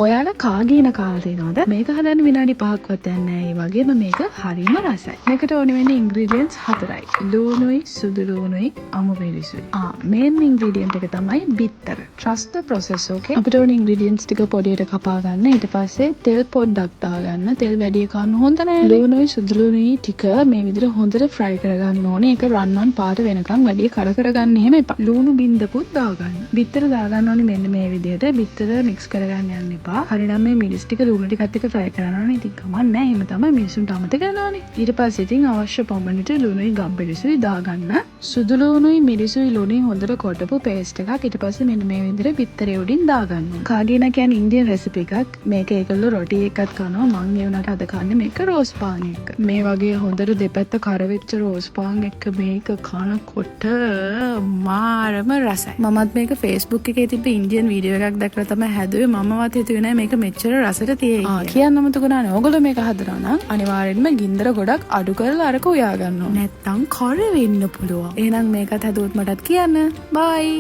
ඔයාලා කාගේන කාලා තියෙනවද? මේක හදන්න විනාඩි 5ක්වත් යන්නේ නැහැ. ඒ වගේම මේක හරිම රසයි. මේකට ඕනේ වෙන්නේ ඉන්ග්‍රීඩියන්ට්ස් 4යි. ලුණුයි, සුදු ලුණුයි, අමු මිරිසුයි. මේන් ඉන්ග්‍රීඩියන්ට් එක තමයි බිත්තර. Trust the process, okay? අපිට ඕනේ ඉන්ග්‍රීඩියන්ට්ස් ටික පොඩියට කපා ගන්න. ඊට පස්සේ තෙල් පොඩ්ඩක් දාගන්න. තෙල් වැඩි කන්න හොඳ නැහැ. ලුණුයි, සුදු ලුණුයි ටික මේ විදිහට හොඳට ෆ්‍රයි කරගන්න ඕනේ. ඒක රන්වන් පාට වෙනකන් වැඩි කර කරගන්න එහෙම එපා. ලුණු බින්දකුත් දාගන්න. බිත්තර දාගන්න ඕනේ මෙන්න මේ විදිහට. බිත්තර මික්ස් කරගන්න යන්න එපා. හරිනම් මේ මිරිස් ටික ලුණු ටිකත් එක්ක ෆ්‍රයි කරනවා නේ. ඉතින් කමක් නැහැ. එහෙම තමයි මිරිසුන්ට අමතක කරනවානේ. ඊට පස්සේ ඉතින් අවශ්‍ය පමණට ලුණුයි ගම්මිරිසුයි දාගන්න. සුදු ලුණුයි මිරිසුයි ලුණුයි හොඳට කොටපු පේස්ට් එකක්. ඊට පස්සේ මෙන්න මේ විදිහට බිත්තරේ උඩින් දාගන්න. කාගේන කියන්නේ ඉන්දියන් රෙසිපි එකක්. මේක ඒකල්ලෝ රොටි එකක් කනවා. මං ඒ වුණාට අද කන්නේ මේක රෝස් පාන් එක්ක. මේ වගේ හොඳට දෙපැත්ත කරවෙච්ච රෝස් පාන් එක්ක මේක කනකොට මාරම රසයි. මමත් මේක Facebook එකේ තිබ්බ ඉන්දියන් වීඩියෝ එකක් දැක්කලා තමයි හැදුවේ. මමවත් හිතුවේ නෑ මේක මෙච්චර රසට තියෙයි කියලා. කියන්නම තුගුණානේ. ඕගොල්ලෝ මේක හදනවා නම් අනිවාර්යෙන්ම ගින්දර ගොඩක් අඩු කරලා අරක උයා ගන්න ඕනේ. නැත්තම් කර වෙන්න පුළුවන්. එහෙනම් මේකත් හදුවොත් මටත් කියන්න. බයි.